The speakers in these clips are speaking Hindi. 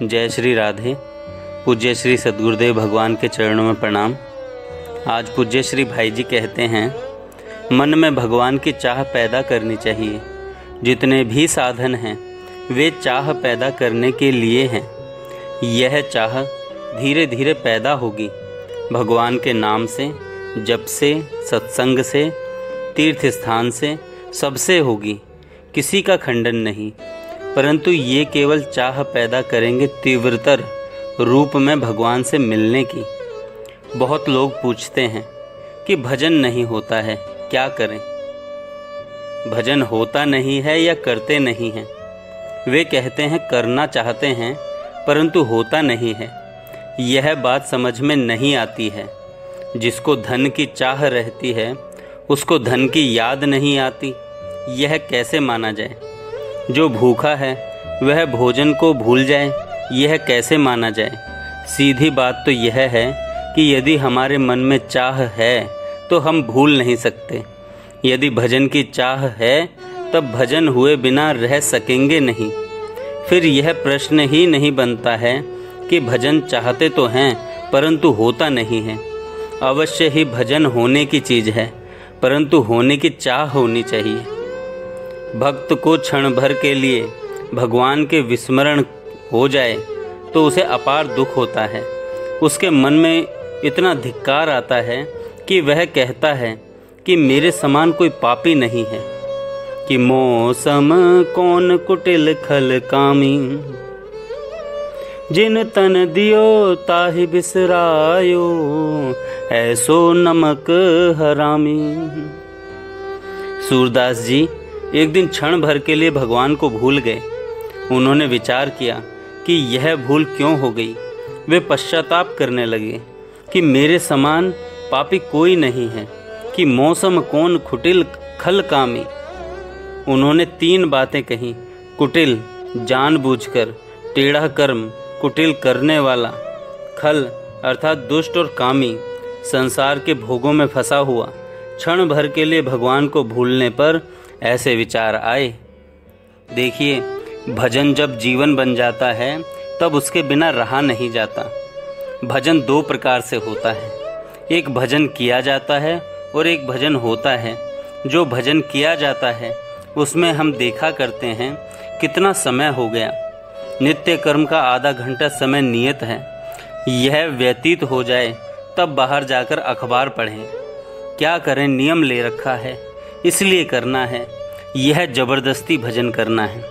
जय श्री राधे। पूज्य श्री सद्गुरुदेव भगवान के चरणों में प्रणाम। आज पूज्य श्री भाई जी कहते हैं, मन में भगवान की चाह पैदा करनी चाहिए। जितने भी साधन हैं वे चाह पैदा करने के लिए हैं। यह चाह धीरे धीरे पैदा होगी, भगवान के नाम से, जप से, सत्संग से, तीर्थ स्थान से, सबसे होगी, किसी का खंडन नहीं। परंतु ये केवल चाह पैदा करेंगे तीव्रतर रूप में भगवान से मिलने की। बहुत लोग पूछते हैं कि भजन नहीं होता है, क्या करें? भजन होता नहीं है या करते नहीं हैं? वे कहते हैं करना चाहते हैं परंतु होता नहीं है। यह बात समझ में नहीं आती है। जिसको धन की चाह रहती है उसको धन की याद नहीं आती, यह कैसे माना जाए? जो भूखा है वह भोजन को भूल जाए, यह कैसे माना जाए? सीधी बात तो यह है कि यदि हमारे मन में चाह है तो हम भूल नहीं सकते। यदि भजन की चाह है तब भजन हुए बिना रह सकेंगे नहीं। फिर यह प्रश्न ही नहीं बनता है कि भजन चाहते तो हैं परंतु होता नहीं है। अवश्य ही भजन होने की चीज़ है परंतु होने की चाह होनी चाहिए। भक्त को क्षण भर के लिए भगवान के विस्मरण हो जाए तो उसे अपार दुख होता है। उसके मन में इतना धिक्कार आता है कि वह कहता है कि मेरे समान कोई पापी नहीं है। कि मौसम कौन कुटिल खल कामी, जिन तन दियो ताहि बिसरायो, ऐसो नमक हरामी। सूरदास जी एक दिन क्षण भर के लिए भगवान को भूल गए। उन्होंने विचार किया कि यह भूल क्यों हो गई। वे पश्चाताप करने लगे कि मेरे समान पापी कोई नहीं है। कि मौसम कौन कुटिल खल कामी। उन्होंने 3 बातें कही। कुटिल जानबूझकर, टेढ़ा कर्म, कुटिल करने वाला, खल अर्थात दुष्ट और कामी संसार के भोगों में फंसा हुआ। क्षण भर के लिए भगवान को भूलने पर ऐसे विचार आए। देखिए, भजन जब जीवन बन जाता है तब उसके बिना रहा नहीं जाता। भजन 2 प्रकार से होता है, एक भजन किया जाता है और एक भजन होता है। जो भजन किया जाता है उसमें हम देखा करते हैं कितना समय हो गया। नित्य कर्म का आधा घंटा समय नियत है। यह व्यतीत हो जाए तब बाहर जाकर अखबार पढ़ें। क्या करें, नियम ले रखा है इसलिए करना है। यह जबरदस्ती भजन करना है।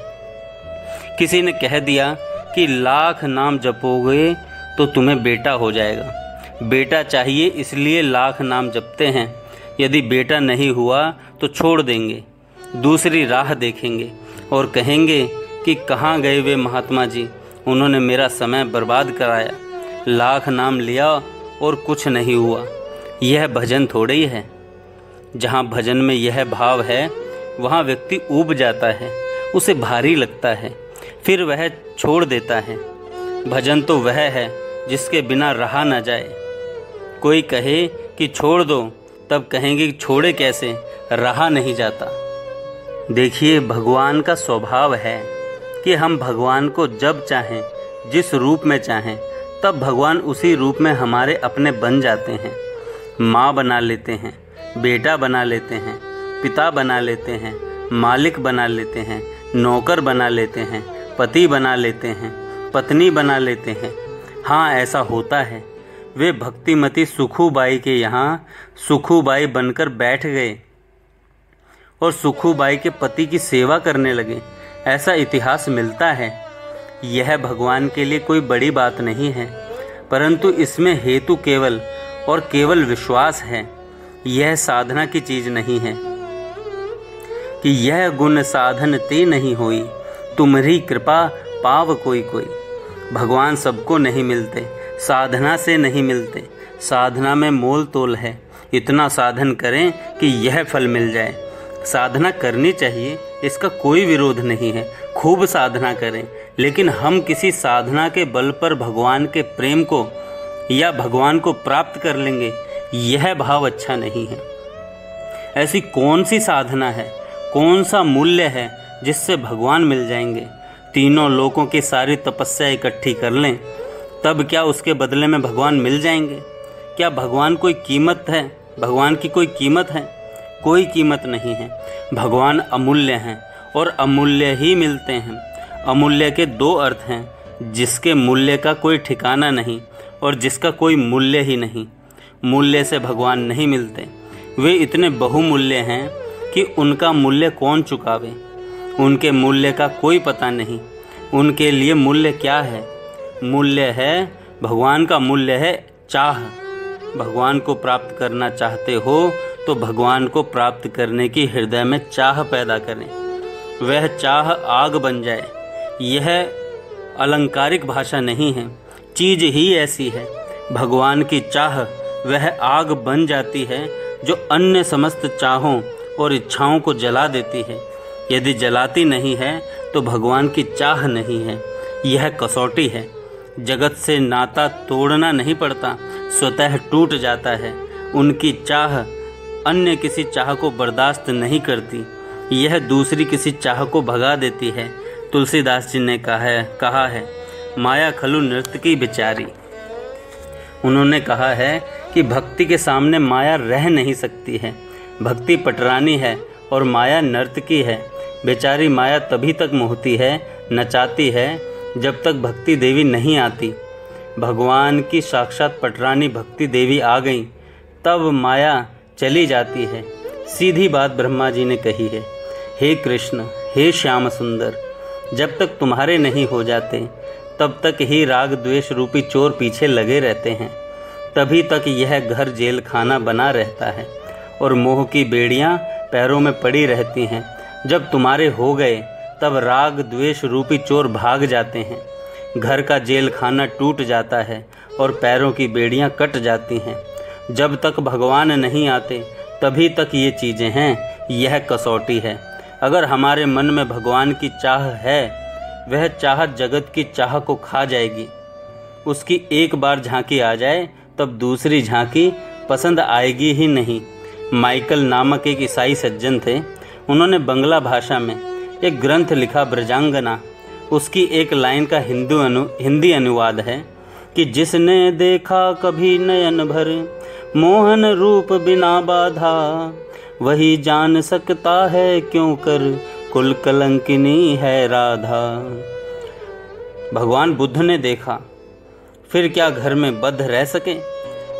किसी ने कह दिया कि लाख नाम जपोगे तो तुम्हें बेटा हो जाएगा। बेटा चाहिए इसलिए लाख नाम जपते हैं। यदि बेटा नहीं हुआ तो छोड़ देंगे, दूसरी राह देखेंगे और कहेंगे कि कहाँ गए वे महात्मा जी, उन्होंने मेरा समय बर्बाद कराया। लाख नाम लिया और कुछ नहीं हुआ। यह भजन थोड़े ही है। जहाँ भजन में यह भाव है वहाँ व्यक्ति ऊब जाता है, उसे भारी लगता है, फिर वह छोड़ देता है। भजन तो वह है जिसके बिना रहा न जाए। कोई कहे कि छोड़ दो तब कहेंगे कि छोड़े कैसे, रहा नहीं जाता। देखिए, भगवान का स्वभाव है कि हम भगवान को जब चाहें, जिस रूप में चाहें, तब भगवान उसी रूप में हमारे अपने बन जाते हैं। माँ बना लेते हैं, बेटा बना लेते हैं, पिता बना लेते हैं, मालिक बना लेते हैं, नौकर बना लेते हैं, पति बना लेते हैं, पत्नी बना लेते हैं। हाँ, ऐसा होता है। वे भक्तिमती सुखूबाई के यहाँ सुखूबाई बनकर बैठ गए और सुखूबाई के पति की सेवा करने लगे। ऐसा इतिहास मिलता है। यह भगवान के लिए कोई बड़ी बात नहीं है, परंतु इसमें हेतु केवल और केवल विश्वास है। यह साधना की चीज नहीं है। कि यह गुण साधन ते नहीं होई, तुम्हारी कृपा पाव कोई कोई। भगवान सबको नहीं मिलते, साधना से नहीं मिलते। साधना में मोल तोल है। इतना साधन करें कि यह फल मिल जाए। साधना करनी चाहिए, इसका कोई विरोध नहीं है। खूब साधना करें, लेकिन हम किसी साधना के बल पर भगवान के प्रेम को या भगवान को प्राप्त कर लेंगे, यह भाव अच्छा नहीं है। ऐसी कौन सी साधना है, कौन सा मूल्य है जिससे भगवान मिल जाएंगे? तीनों लोकों की सारी तपस्या इकट्ठी कर लें, तब क्या उसके बदले में भगवान मिल जाएंगे? क्या भगवान कोई कीमत है? भगवान की कोई कीमत है? कोई कीमत नहीं है। भगवान अमूल्य हैं और अमूल्य ही मिलते हैं। अमूल्य के दो अर्थ हैं, जिसके मूल्य का कोई ठिकाना नहीं और जिसका कोई मूल्य ही नहीं। मूल्य से भगवान नहीं मिलते। वे इतने बहुमूल्य हैं कि उनका मूल्य कौन चुकावे। उनके मूल्य का कोई पता नहीं। उनके लिए मूल्य क्या है? मूल्य है, भगवान का मूल्य है चाह। भगवान को प्राप्त करना चाहते हो तो भगवान को प्राप्त करने की हृदय में चाह पैदा करें। वह चाह आग बन जाए। यह अलंकारिक भाषा नहीं है, चीज ही ऐसी है। भगवान की चाह वह आग बन जाती है जो अन्य समस्त चाहों और इच्छाओं को जला देती है। यदि जलाती नहीं है तो भगवान की चाह नहीं है। यह कसौटी है। जगत से नाता तोड़ना नहीं पड़ता, स्वतः टूट जाता है। उनकी चाह अन्य किसी चाह को बर्दाश्त नहीं करती, यह दूसरी किसी चाह को भगा देती है। तुलसीदास जी ने कहा है माया खलु नृत्य की बेचारी। उन्होंने कहा है कि भक्ति के सामने माया रह नहीं सकती है। भक्ति पटरानी है और माया नर्तकी है। बेचारी माया तभी तक मोहती है, नचाती है, जब तक भक्ति देवी नहीं आती। भगवान की साक्षात पटरानी भक्ति देवी आ गई तब माया चली जाती है। सीधी बात ब्रह्मा जी ने कही है, हे कृष्ण, हे श्याम सुंदर, जब तक तुम्हारे नहीं हो जाते तब तक ही राग द्वेष रूपी चोर पीछे लगे रहते हैं। तभी तक यह घर जेल खाना बना रहता है और मोह की बेड़ियां पैरों में पड़ी रहती हैं। जब तुम्हारे हो गए तब राग द्वेष रूपी चोर भाग जाते हैं। घर का जेल खाना टूट जाता है और पैरों की बेड़ियां कट जाती हैं। जब तक भगवान नहीं आते तभी तक ये चीज़ें हैं। यह कसौटी है। अगर हमारे मन में भगवान की चाह है, वह चाह जगत की चाह को खा जाएगी। उसकी एक बार झांकी आ जाए तब दूसरी झांकी पसंद आएगी ही नहीं। माइकल नामक एक ईसाई सज्जन थे। उन्होंने बंगला भाषा में एक ग्रंथ लिखा, ब्रजांगना। उसकी एक लाइन का हिंदी अनुवाद है कि जिसने देखा कभी नयन भर मोहन रूप बिना बाधा, वही जान सकता है क्यों कर कुल कलंकिनी है राधा। भगवान बुद्ध ने देखा, फिर क्या घर में बद्ध रह सके?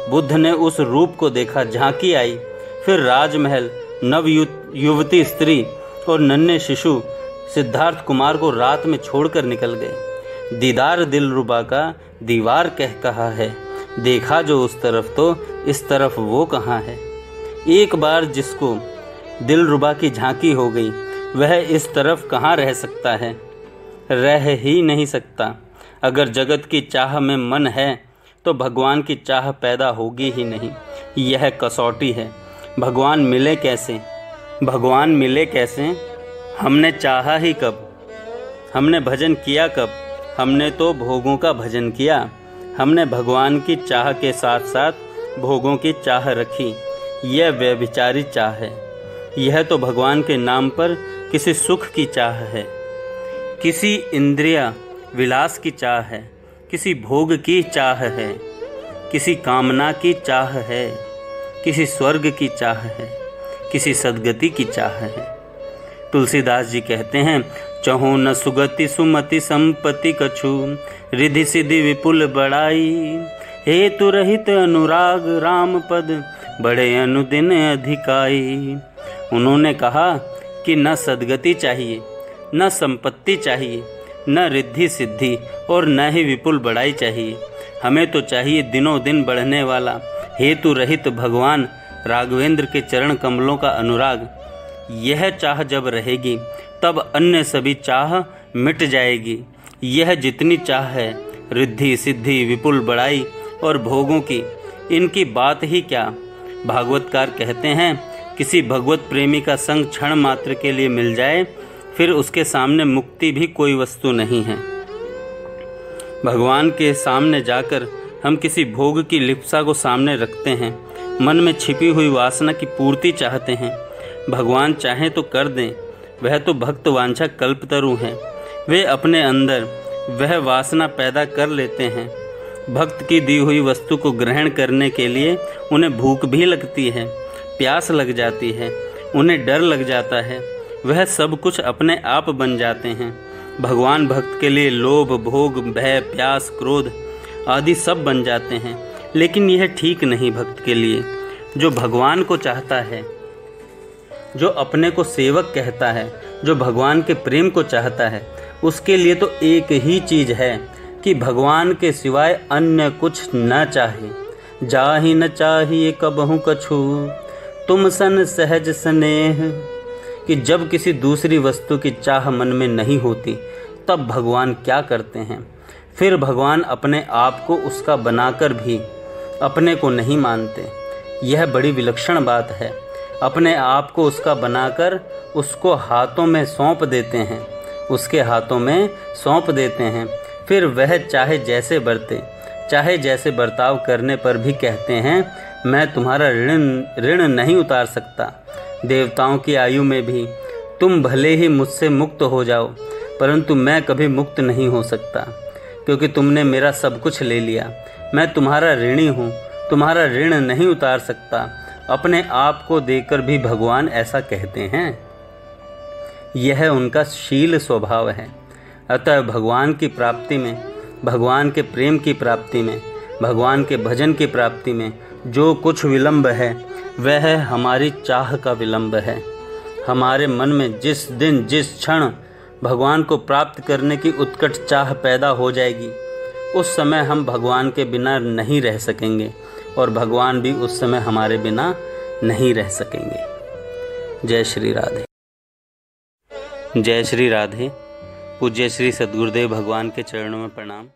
बुद्ध ने उस रूप को देखा, झांकी आई, फिर राजमहल, नव युवती स्त्री और नन्हे शिशु सिद्धार्थ कुमार को रात में छोड़कर निकल गए। दीदार दिलरुबा का दीवार कहा है, देखा जो उस तरफ तो इस तरफ वो कहाँ है। एक बार जिसको दिलरुबा की झांकी हो गई वह इस तरफ कहाँ रह सकता है? रह ही नहीं सकता। अगर जगत की चाह में मन है तो भगवान की चाह पैदा होगी ही नहीं। यह कसौटी है। भगवान मिले कैसे? भगवान मिले कैसे? हमने चाहा ही कब? हमने भजन किया कब? हमने तो भोगों का भजन किया। हमने भगवान की चाह के साथ साथ भोगों की चाह रखी। यह व्यभिचारी चाह है। यह तो भगवान के नाम पर किसी सुख की चाह है, किसी इंद्रिया विलास की चाह है, किसी भोग की चाह है, किसी कामना की चाह है, किसी स्वर्ग की चाह है, किसी सद्गति की चाह है। तुलसीदास जी कहते हैं, चहु न सुगति सुमति संपत्ति कछु, रिधि सिद्धि विपुल बड़ाई, हेतु रहित अनुराग राम पद, बड़े अनुदिन अधिकाई। उन्होंने कहा कि न सद्गति चाहिए, न संपत्ति चाहिए, न रिद्धि सिद्धि और न ही विपुल बड़ाई चाहिए। हमें तो चाहिए दिनों दिन बढ़ने वाला हेतु रहित भगवान राघवेंद्र के चरण कमलों का अनुराग। यह चाह जब रहेगी तब अन्य सभी चाह मिट जाएगी। यह जितनी चाह है, रिद्धि सिद्धि विपुल बड़ाई और भोगों की, इनकी बात ही क्या। भागवतकार कहते हैं, किसी भगवत प्रेमी का संग क्षण मात्र के लिए मिल जाए, फिर उसके सामने मुक्ति भी कोई वस्तु नहीं है। भगवान के सामने जाकर हम किसी भोग की लिप्सा को सामने रखते हैं, मन में छिपी हुई वासना की पूर्ति चाहते हैं। भगवान चाहें तो कर दें, वह तो भक्त वांछा कल्पतरु हैं। वे अपने अंदर वह वासना पैदा कर लेते हैं। भक्त की दी हुई वस्तु को ग्रहण करने के लिए उन्हें भूख भी लगती है, प्यास लग जाती है, उन्हें डर लग जाता है। वह सब कुछ अपने आप बन जाते हैं। भगवान भक्त के लिए लोभ, भोग, भय, प्यास, क्रोध आदि सब बन जाते हैं। लेकिन यह ठीक नहीं भक्त के लिए। जो भगवान को चाहता है, जो अपने को सेवक कहता है, जो भगवान के प्रेम को चाहता है, उसके लिए तो एक ही चीज है कि भगवान के सिवाय अन्य कुछ न चाहे। जाहि न चाहिए कबहु कछु, तुम सन सहज स्नेह। कि जब किसी दूसरी वस्तु की चाह मन में नहीं होती, तब भगवान क्या करते हैं? फिर भगवान अपने आप को उसका बनाकर भी अपने को नहीं मानते। यह बड़ी विलक्षण बात है। अपने आप को उसका बनाकर उसको हाथों में सौंप देते हैं, उसके हाथों में सौंप देते हैं। फिर वह चाहे जैसे बरते, चाहे जैसे बर्ताव करने पर भी कहते हैं, मैं तुम्हारा ऋण नहीं उतार सकता। देवताओं की आयु में भी तुम भले ही मुझसे मुक्त हो जाओ, परंतु मैं कभी मुक्त नहीं हो सकता, क्योंकि तुमने मेरा सब कुछ ले लिया। मैं तुम्हारा ऋणी हूँ, तुम्हारा ऋण नहीं उतार सकता। अपने आप को देकर भी भगवान ऐसा कहते हैं। यह उनका शील स्वभाव है। अतः भगवान की प्राप्ति में, भगवान के प्रेम की प्राप्ति में, भगवान के भजन की प्राप्ति में जो कुछ विलंब है, वह हमारी चाह का विलंब है। हमारे मन में जिस दिन, जिस क्षण भगवान को प्राप्त करने की उत्कट चाह पैदा हो जाएगी, उस समय हम भगवान के बिना नहीं रह सकेंगे और भगवान भी उस समय हमारे बिना नहीं रह सकेंगे। जय श्री राधे। जय श्री राधे। पूज्य श्री सद्गुरुदेव भगवान के चरणों में प्रणाम।